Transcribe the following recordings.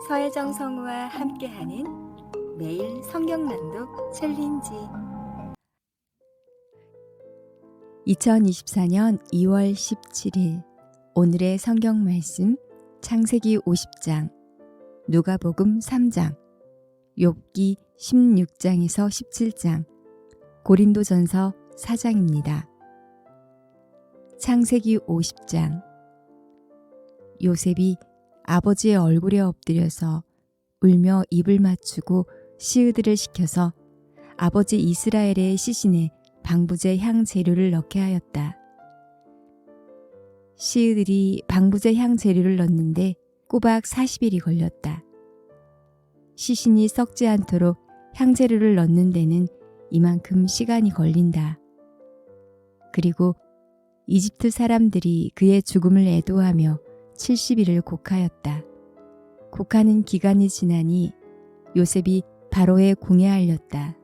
서혜정 성우와 함께하는 매일 성경 낭독 챌린지. 2024년 2월 17일 오늘의 성경 말씀 창세기 50장, 누가복음 3장, 욥기 16장에서 17장, 고린도전서 4장입니다. 창세기 50장. 요셉이 아버지의 얼굴에 엎드려서 울며 입을 맞추고 시으들을 시켜서 아버지 이스라엘의 시신에 방부제 향 재료를 넣게 하였다. 시으들이 방부제 향 재료를 넣는데 꼬박 40일이 걸렸다. 시신이 썩지 않도록 향 재료를 넣는 데는 이만큼 시간이 걸린다. 그리고 이집트 사람들이 그의 죽음을 애도하며 70일을 곡하였다. 곡하는 기간이 지나니 요셉이 바로의 궁에 알렸다.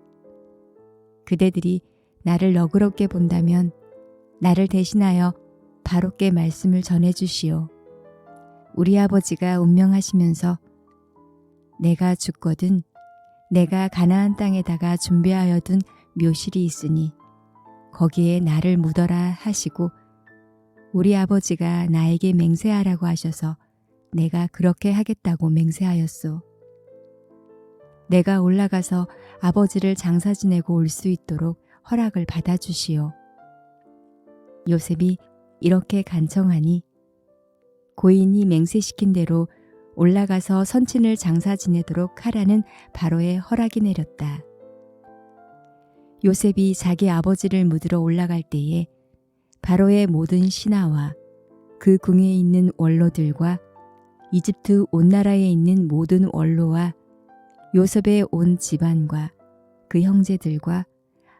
그대들이 나를 너그럽게 본다면 나를 대신하여 바로께 말씀을 전해주시오. 우리 아버지가 운명하시면서 내가 죽거든 내가 가나안 땅에다가 준비하여 둔 묘실이 있으니 거기에 나를 묻어라 하시고 우리 아버지가 나에게 맹세하라고 하셔서 내가 그렇게 하겠다고 맹세하였소. 내가 올라가서 아버지를 장사 지내고 올 수 있도록 허락을 받아주시오. 요셉이 이렇게 간청하니 고인이 맹세시킨 대로 올라가서 선친을 장사 지내도록 하라는 바로의 허락이 내렸다. 요셉이 자기 아버지를 묻으러 올라갈 때에 바로의 모든 신하와 그 궁에 있는 원로들과 이집트 온 나라에 있는 모든 원로와 요셉의 온 집안과 그 형제들과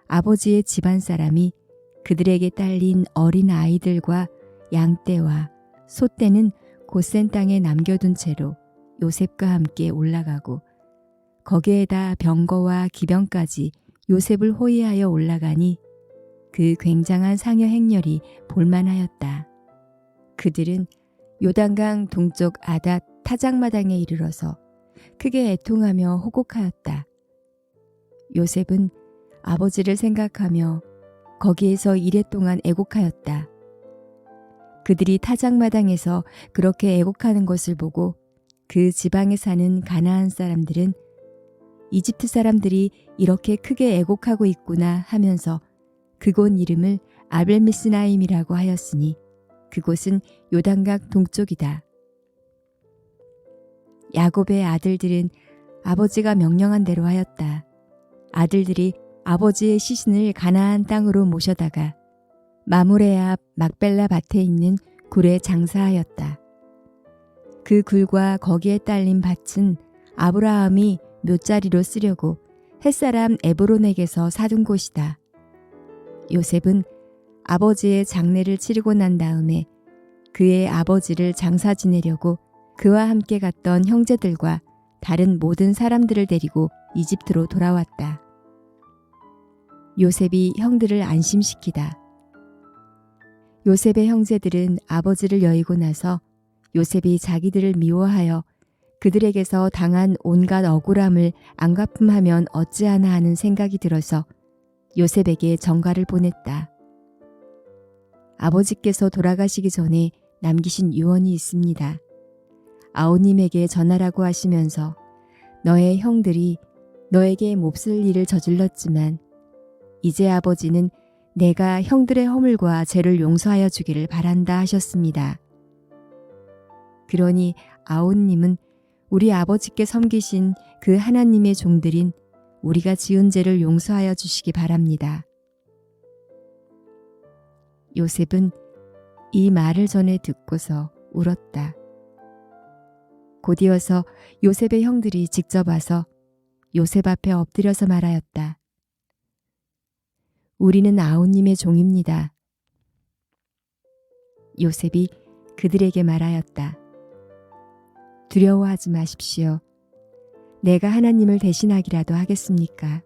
아버지의 집안 사람이 그들에게 딸린 어린 아이들과 양떼와 소떼는 고센 땅에 남겨둔 채로 요셉과 함께 올라가고 거기에다 병거와 기병까지 요셉을 호위하여 올라가니 그 굉장한 상여 행렬이 볼만하였다. 그들은 요단강 동쪽 아닷 타작마당에 이르러서 크게 애통하며 호곡하였다. 요셉은 아버지를 생각하며 거기에서 이랫동안 애곡하였다. 그들이 타작마당에서 그렇게 애곡하는 것을 보고 그 지방에 사는 가나안 사람들은 이집트 사람들이 이렇게 크게 애곡하고 있구나 하면서 그곳 이름을 아벨미스나임이라고 하였으니 그곳은 요단강 동쪽이다. 야곱의 아들들은 아버지가 명령한 대로 하였다. 아들들이 아버지의 시신을 가나안 땅으로 모셔다가 마므레 앞 막벨라 밭에 있는 굴에 장사하였다. 그 굴과 거기에 딸린 밭은 아브라함이 묘자리로 쓰려고 햇사람 에브론에게서 사둔 곳이다. 요셉은 아버지의 장례를 치르고 난 다음에 그의 아버지를 장사 지내려고 그와 함께 갔던 형제들과 다른 모든 사람들을 데리고 이집트로 돌아왔다. 요셉이 형들을 안심시키다. 요셉의 형제들은 아버지를 여의고 나서 요셉이 자기들을 미워하여 그들에게서 당한 온갖 억울함을 안갚음하면 어찌하나 하는 생각이 들어서 요셉에게 전가를 보냈다. 아버지께서 돌아가시기 전에 남기신 유언이 있습니다. 아우님에게 전하라고 하시면서 너의 형들이 너에게 몹쓸 일을 저질렀지만 이제 아버지는 내가 형들의 허물과 죄를 용서하여 주기를 바란다 하셨습니다. 그러니 아우님은 우리 아버지께 섬기신 그 하나님의 종들인 우리가 지은 죄를 용서하여 주시기 바랍니다. 요셉은 이 말을 전해 듣고서 울었다. 곧이어서 요셉의 형들이 직접 와서 요셉 앞에 엎드려서 말하였다. 우리는 아우님의 종입니다. 요셉이 그들에게 말하였다. 두려워하지 마십시오. 내가 하나님을 대신하기라도 하겠습니까?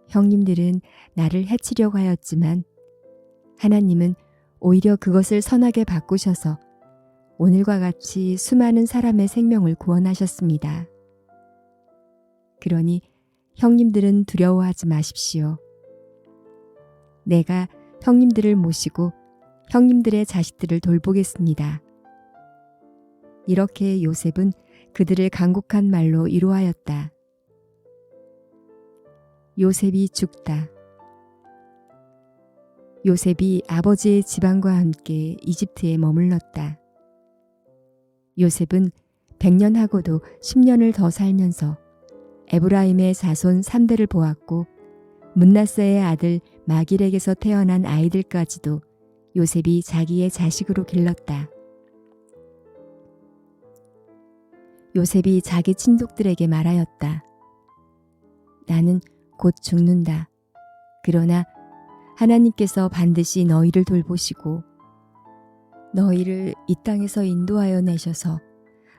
형님들은 나를 해치려고 하였지만 하나님은 오히려 그것을 선하게 바꾸셔서 오늘과 같이 수많은 사람의 생명을 구원하셨습니다. 그러니 형님들은 두려워하지 마십시오. 내가 형님들을 모시고 형님들의 자식들을 돌보겠습니다. 이렇게 요셉은 그들을 간곡한 말로 위로하였다. 요셉이 죽다. 요셉이 아버지의 지방과 함께 이집트에 머물렀다. 요셉은 100년하고도 10년을 더 살면서 에브라임의 자손 3대를 보았고 문나세의 아들 마길에게서 태어난 아이들까지도 요셉이 자기의 자식으로 길렀다. 요셉이 자기 친족들에게 말하였다. 나는 곧 죽는다. 그러나 하나님께서 반드시 너희를 돌보시고 너희를 이 땅에서 인도하여 내셔서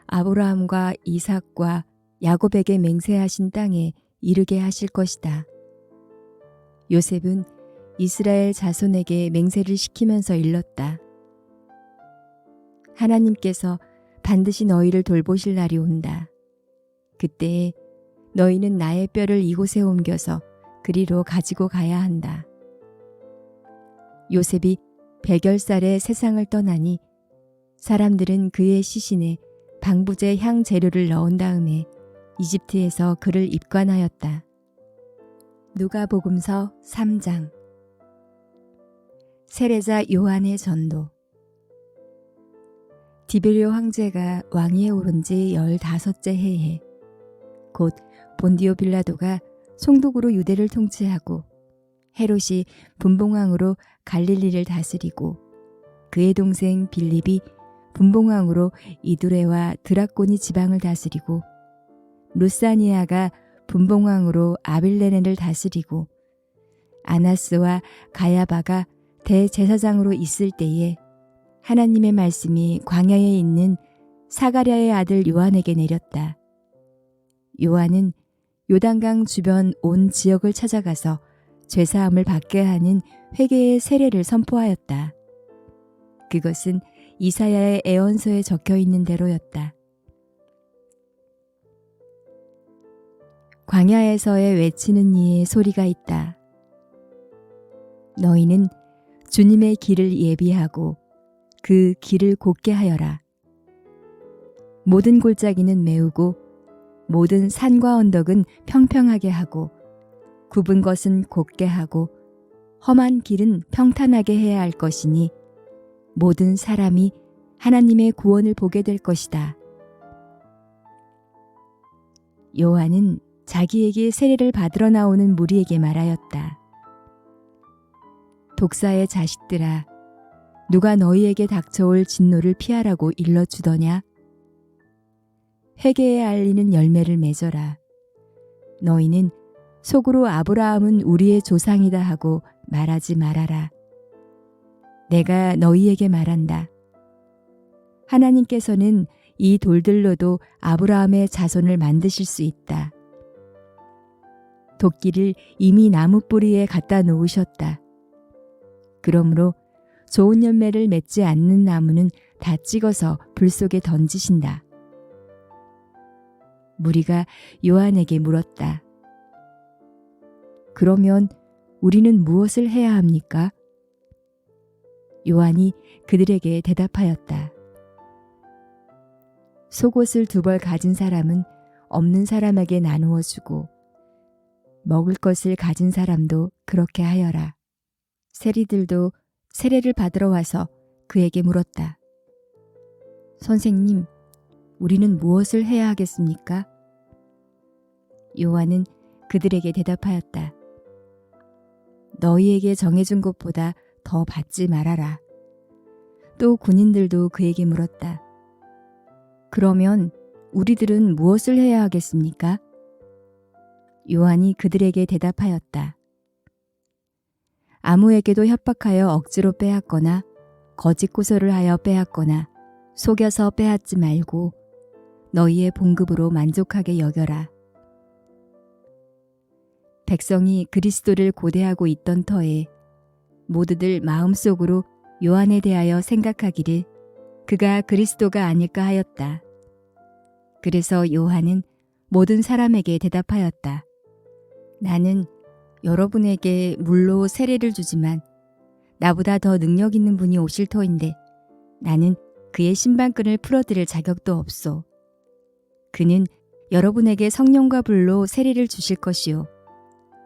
아브라함과 이삭과 야곱에게 맹세하신 땅에 이르게 하실 것이다. 요셉은 이스라엘 자손에게 맹세를 시키면서 일렀다. 하나님께서 반드시 너희를 돌보실 날이 온다. 그때에 너희는 나의 뼈를 이곳에 옮겨서 그리로 가지고 가야 한다. 요셉이 100열살에 세상을 떠나니 사람들은 그의 시신에 방부제 향 재료를 넣은 다음에 이집트에서 그를 입관하였다. 누가복음서 3장. 세례자 요한의 전도. 디베리오 황제가 왕위에 오른 지 15째 해에 곧 본디오 빌라도가 총독으로 유대를 통치하고 헤롯이 분봉왕으로 갈릴리를 다스리고 그의 동생 빌립이 분봉왕으로 이두레와 드라코니 지방을 다스리고 루사니아가 분봉왕으로 아빌레네를 다스리고 아나스와 가야바가 대제사장으로 있을 때에 하나님의 말씀이 광야에 있는 사가랴의 아들 요한에게 내렸다. 요한은 요단강 주변 온 지역을 찾아가서 죄사함을 받게 하는 회개의 세례를 선포하였다. 그것은 이사야의 애언서에 적혀 있는 대로였다. 광야에서의 외치는 이의 소리가 있다. 너희는 주님의 길을 예비하고 그 길을 곧게 하여라. 모든 골짜기는 메우고 모든 산과 언덕은 평평하게 하고 굽은 것은 곧게 하고 험한 길은 평탄하게 해야 할 것이니 모든 사람이 하나님의 구원을 보게 될 것이다. 요한은 자기에게 세례를 받으러 나오는 무리에게 말하였다. 독사의 자식들아, 누가 너희에게 닥쳐올 진노를 피하라고 일러주더냐? 회개에 알리는 열매를 맺어라. 너희는 속으로 아브라함은 우리의 조상이다 하고 말하지 말아라. 내가 너희에게 말한다. 하나님께서는 이 돌들로도 아브라함의 자손을 만드실 수 있다. 도끼를 이미 나무 뿌리에 갖다 놓으셨다. 그러므로 좋은 열매를 맺지 않는 나무는 다 찍어서 불 속에 던지신다. 무리가 요한에게 물었다. 그러면 우리는 무엇을 해야 합니까? 요한이 그들에게 대답하였다. 속옷을 2벌 가진 사람은 없는 사람에게 나누어 주고 먹을 것을 가진 사람도 그렇게 하여라. 세리들도 세례를 받으러 와서 그에게 물었다. 선생님, 우리는 무엇을 해야 하겠습니까? 요한은 그들에게 대답하였다. 너희에게 정해준 것보다 더 받지 말아라. 또 군인들도 그에게 물었다. 그러면 우리들은 무엇을 해야 하겠습니까? 요한이 그들에게 대답하였다. 아무에게도 협박하여 억지로 빼앗거나 거짓 고소를 하여 빼앗거나 속여서 빼앗지 말고 너희의 봉급으로 만족하게 여겨라. 백성이 그리스도를 고대하고 있던 터에 모두들 마음속으로 요한에 대하여 생각하기를 그가 그리스도가 아닐까 하였다. 그래서 요한은 모든 사람에게 대답하였다. 나는 여러분에게 물로 세례를 주지만 나보다 더 능력 있는 분이 오실 터인데 나는 그의 신발끈을 풀어드릴 자격도 없소. 그는 여러분에게 성령과 불로 세례를 주실 것이요.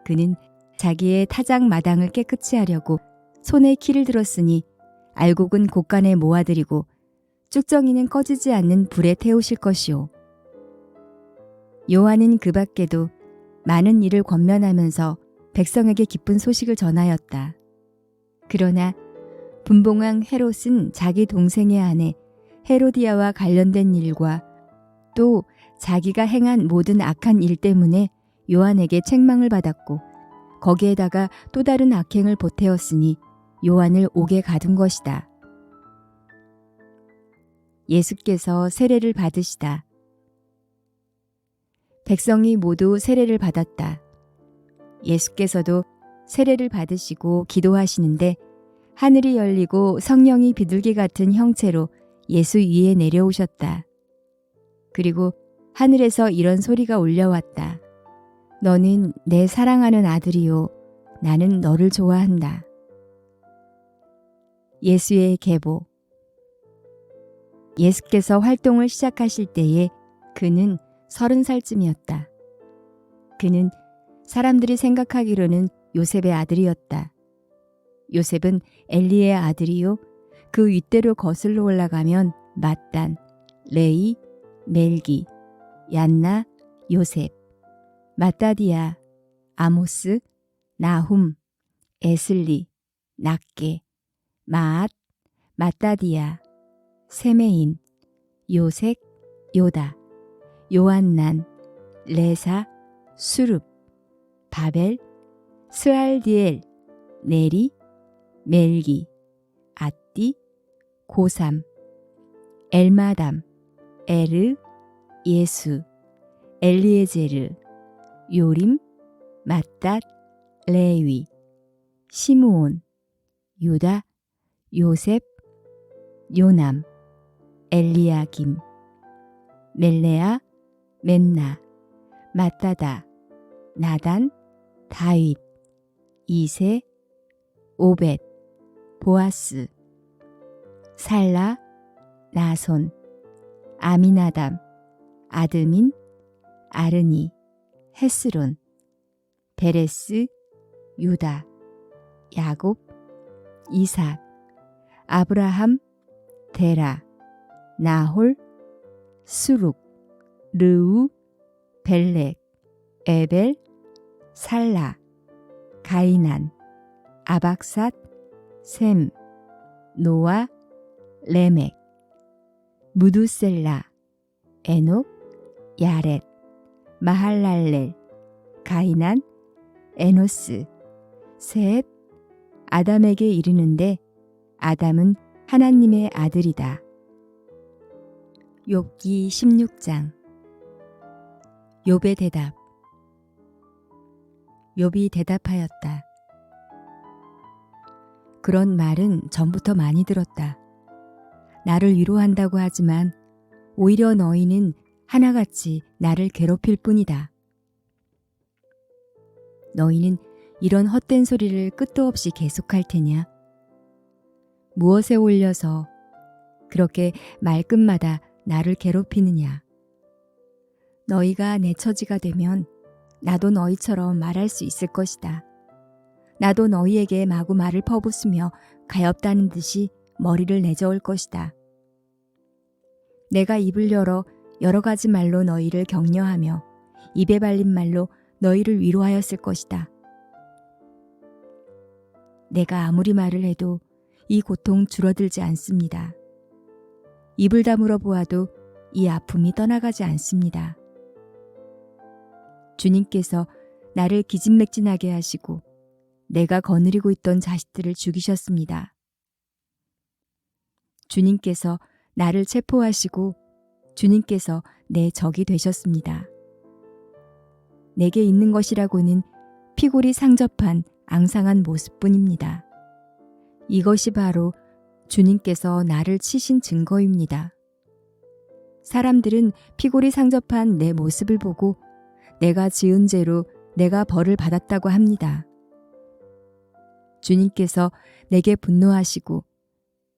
그는 자기의 타작 마당을 깨끗이 하려고 손에 키를 들었으니 알곡은 곳간에 모아들이고 쭉정이는 꺼지지 않는 불에 태우실 것이요. 요한은 그 밖에도 많은 일을 권면하면서 백성에게 기쁜 소식을 전하였다. 그러나 분봉왕 헤롯은 자기 동생의 아내 헤로디아와 관련된 일과 또 자기가 행한 모든 악한 일 때문에 요한에게 책망을 받았고 거기에다가 또 다른 악행을 보태었으니 요한을 옥에 가둔 것이다. 예수께서 세례를 받으시다. 백성이 모두 세례를 받았다. 예수께서도 세례를 받으시고 기도하시는데 하늘이 열리고 성령이 비둘기 같은 형체로 예수 위에 내려오셨다. 그리고 하늘에서 이런 소리가 울려왔다. 너는 내 사랑하는 아들이요. 나는 너를 좋아한다. 예수의 계보. 예수께서 활동을 시작하실 때에 그는 30살쯤이었다. 그는 사람들이 생각하기로는 요셉의 아들이었다. 요셉은 엘리의 아들이요. 그 윗대로 거슬러 올라가면 맏단, 레이, 멜기, 얀나, 요셉, 마따디아, 아모스, 나훔, 에슬리, 낫게, 마앗, 마따디아, 세메인, 요색, 요다, 요한난, 레사, 수룹, 바벨, 스알디엘, 네리, 멜기, 앗디, 고삼, 엘마담, 에르, 예수, 엘리에제르, 요림, 맏닷, 레위, 시므온, 유다, 요셉, 요남, 엘리야김, 멜레아, 맨나, 마따다, 나단, 다윗, 이세, 오벳, 보아스, 살라, 나손, 아미나담, 아드민, 아르니, 헤스론, 베레스, 유다, 야곱, 이삭, 아브라함, 데라, 나홀, 수룩, 르우, 벨렉, 에벨, 살라, 가이난, 아박삿, 셈, 노아, 레멕, 무두셀라, 에녹, 야렛, 마할랄렐, 가이난, 에노스, 셋, 아담에게 이르는데 아담은 하나님의 아들이다. 욥기 16장. 욥의 대답. 욥이 대답하였다. 그런 말은 전부터 많이 들었다. 나를 위로한다고 하지만 오히려 너희는 하나같이 나를 괴롭힐 뿐이다. 너희는 이런 헛된 소리를 끝도 없이 계속할 테냐? 무엇에 올려서 그렇게 말끝마다 나를 괴롭히느냐? 너희가 내 처지가 되면 나도 너희처럼 말할 수 있을 것이다. 나도 너희에게 마구 말을 퍼붓으며 가엾다는 듯이 머리를 내저을 것이다. 내가 입을 열어 여러 가지 말로 너희를 격려하며 입에 발린 말로 너희를 위로하였을 것이다. 내가 아무리 말을 해도 이 고통 줄어들지 않습니다. 입을 다물어 보아도 이 아픔이 떠나가지 않습니다. 주님께서 나를 기진맥진하게 하시고 내가 거느리고 있던 자식들을 죽이셨습니다. 주님께서 나를 체포하시고 주님께서 내 적이 되셨습니다. 내게 있는 것이라고는 피골이 상접한 앙상한 모습뿐입니다. 이것이 바로 주님께서 나를 치신 증거입니다. 사람들은 피골이 상접한 내 모습을 보고 내가 지은 죄로 내가 벌을 받았다고 합니다. 주님께서 내게 분노하시고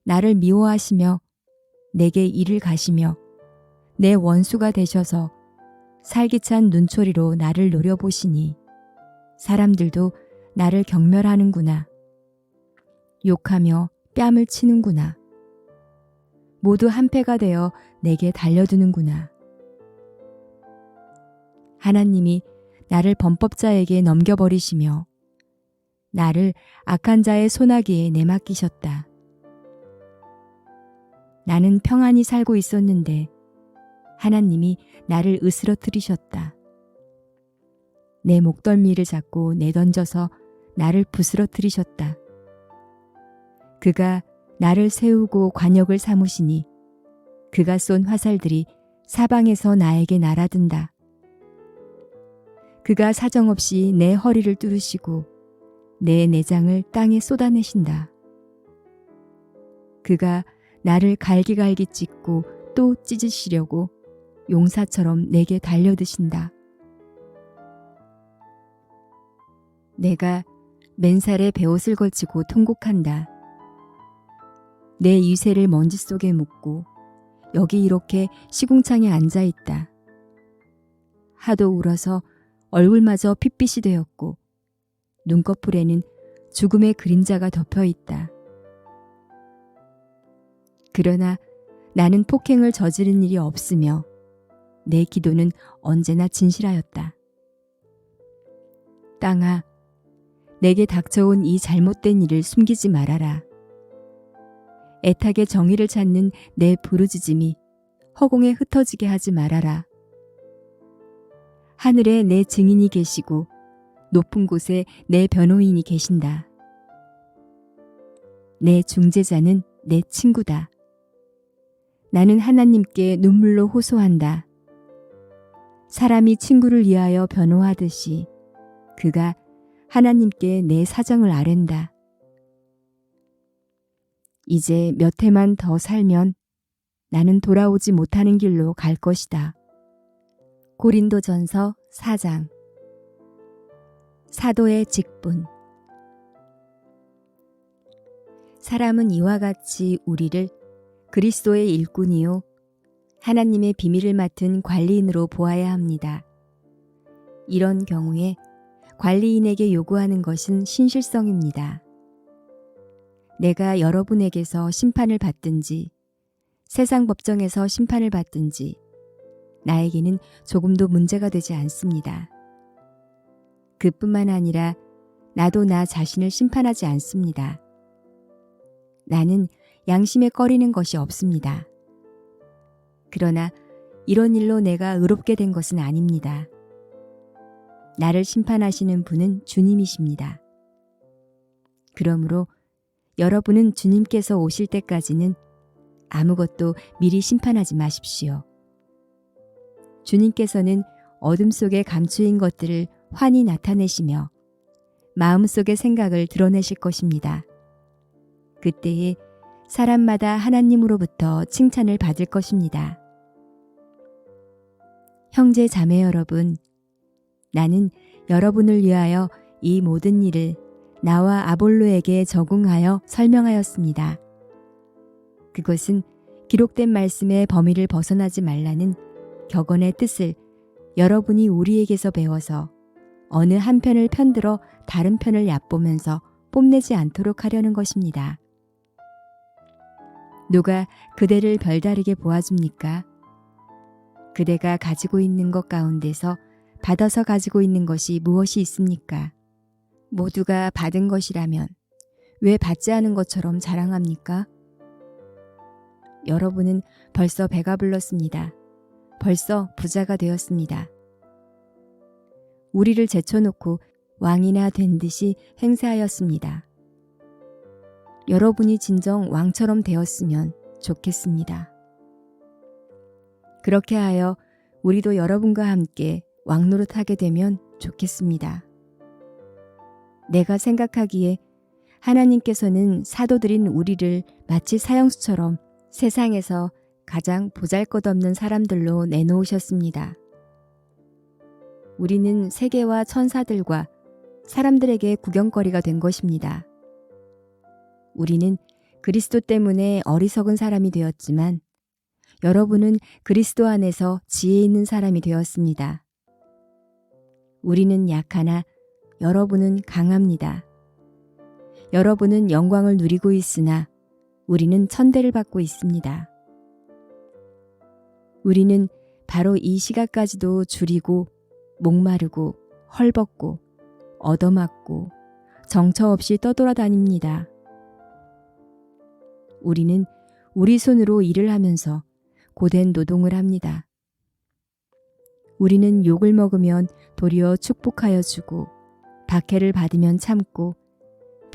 나를 미워하시며 내게 이를 가시며 내 원수가 되셔서 살기찬 눈초리로 나를 노려보시니 사람들도 나를 경멸하는구나. 욕하며 뺨을 치는구나. 모두 한패가 되어 내게 달려드는구나. 하나님이 나를 범법자에게 넘겨버리시며 나를 악한 자의 손아귀에 내맡기셨다. 나는 평안히 살고 있었는데 하나님이 나를 으스러뜨리셨다. 내 목덜미를 잡고 내던져서 나를 부스러뜨리셨다. 그가 나를 세우고 관역을 삼으시니 그가 쏜 화살들이 사방에서 나에게 날아든다. 그가 사정없이 내 허리를 뚫으시고 내 내장을 땅에 쏟아내신다. 그가 나를 갈기갈기 찢고 또 찢으시려고 용사처럼 내게 달려드신다. 내가 맨살에 베옷을 걸치고 통곡한다. 내 이새를 먼지 속에 묻고 여기 이렇게 시궁창에 앉아있다. 하도 울어서 얼굴마저 핏빛이 되었고 눈꺼풀에는 죽음의 그림자가 덮여있다. 그러나 나는 폭행을 저지른 일이 없으며 내 기도는 언제나 진실하였다. 땅아, 내게 닥쳐온 이 잘못된 일을 숨기지 말아라. 애타게 정의를 찾는 내 부르짖음이 허공에 흩어지게 하지 말아라. 하늘에 내 증인이 계시고 높은 곳에 내 변호인이 계신다. 내 중재자는 내 친구다. 나는 하나님께 눈물로 호소한다. 사람이 친구를 위하여 변호하듯이 그가 하나님께 내 사정을 아랜다. 이제 몇 해만 더 살면 나는 돌아오지 못하는 길로 갈 것이다. 고린도전서 4장. 사도의 직분. 사람은 이와 같이 우리를 그리스도의 일꾼이요 하나님의 비밀을 맡은 관리인으로 보아야 합니다. 이런 경우에 관리인에게 요구하는 것은 신실성입니다. 내가 여러분에게서 심판을 받든지 세상 법정에서 심판을 받든지 나에게는 조금도 문제가 되지 않습니다. 그뿐만 아니라 나도 나 자신을 심판하지 않습니다. 나는 양심에 꺼리는 것이 없습니다. 그러나 이런 일로 내가 의롭게 된 것은 아닙니다. 나를 심판하시는 분은 주님이십니다. 그러므로 여러분은 주님께서 오실 때까지는 아무것도 미리 심판하지 마십시오. 주님께서는 어둠 속에 감추인 것들을 환히 나타내시며 마음속의 생각을 드러내실 것입니다. 그때에 사람마다 하나님으로부터 칭찬을 받을 것입니다. 형제 자매 여러분, 나는 여러분을 위하여 이 모든 일을 나와 아볼로에게 적응하여 설명하였습니다. 그것은 기록된 말씀의 범위를 벗어나지 말라는 격언의 뜻을 여러분이 우리에게서 배워서 어느 한편을 편들어 다른 편을 얕보면서 뽐내지 않도록 하려는 것입니다. 누가 그대를 별다르게 보아줍니까? 그대가 가지고 있는 것 가운데서 받아서 가지고 있는 것이 무엇이 있습니까? 모두가 받은 것이라면 왜 받지 않은 것처럼 자랑합니까? 여러분은 벌써 배가 불렀습니다. 벌써 부자가 되었습니다. 우리를 제쳐놓고 왕이나 된 듯이 행세하였습니다. 여러분이 진정 왕처럼 되었으면 좋겠습니다. 그렇게 하여 우리도 여러분과 함께 왕노릇하게 되면 좋겠습니다. 내가 생각하기에 하나님께서는 사도들인 우리를 마치 사형수처럼 세상에서 가장 보잘것없는 사람들로 내놓으셨습니다. 우리는 세계와 천사들과 사람들에게 구경거리가 된 것입니다. 우리는 그리스도 때문에 어리석은 사람이 되었지만 여러분은 그리스도 안에서 지혜 있는 사람이 되었습니다. 우리는 약하나 여러분은 강합니다. 여러분은 영광을 누리고 있으나 우리는 천대를 받고 있습니다. 우리는 바로 이 시각까지도 줄이고 목마르고 헐벗고 얻어맞고 정처 없이 떠돌아다닙니다. 우리는 우리 손으로 일을 하면서 고된 노동을 합니다. 우리는 욕을 먹으면 도리어 축복하여 주고 박해를 받으면 참고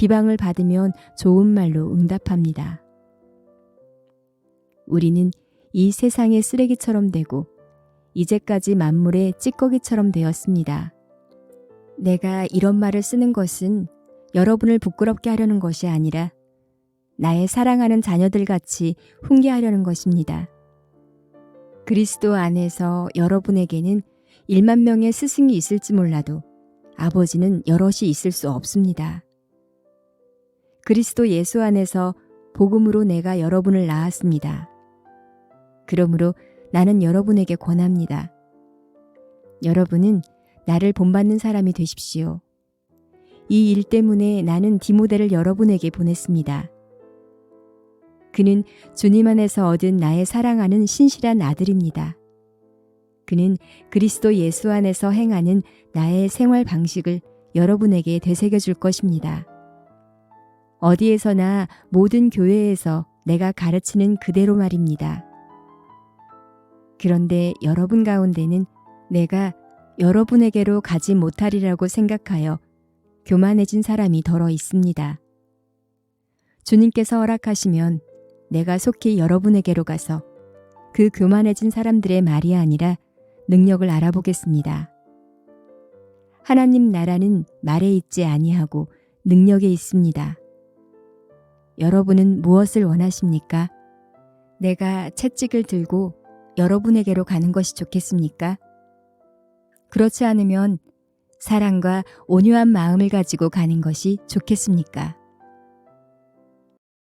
비방을 받으면 좋은 말로 응답합니다. 우리는 이 세상의 쓰레기처럼 되고 이제까지 만물의 찌꺼기처럼 되었습니다. 내가 이런 말을 쓰는 것은 여러분을 부끄럽게 하려는 것이 아니라 나의 사랑하는 자녀들같이 훈계하려는 것입니다. 그리스도 안에서 여러분에게는 1만 명의 스승이 있을지 몰라도 아버지는 여럿이 있을 수 없습니다. 그리스도 예수 안에서 복음으로 내가 여러분을 낳았습니다. 그러므로 나는 여러분에게 권합니다. 여러분은 나를 본받는 사람이 되십시오. 이 일 때문에 나는 디모데를 여러분에게 보냈습니다. 그는 주님 안에서 얻은 나의 사랑하는 신실한 아들입니다. 그는 그리스도 예수 안에서 행하는 나의 생활 방식을 여러분에게 되새겨 줄 것입니다. 어디에서나 모든 교회에서 내가 가르치는 그대로 말입니다. 그런데 여러분 가운데는 내가 여러분에게로 가지 못하리라고 생각하여 교만해진 사람이 덜어 있습니다. 주님께서 허락하시면 내가 속히 여러분에게로 가서 그 교만해진 사람들의 말이 아니라 능력을 알아보겠습니다. 하나님 나라는 말에 있지 아니하고 능력에 있습니다. 여러분은 무엇을 원하십니까? 내가 채찍을 들고 여러분에게로 가는 것이 좋겠습니까? 그렇지 않으면 사랑과 온유한 마음을 가지고 가는 것이 좋겠습니까?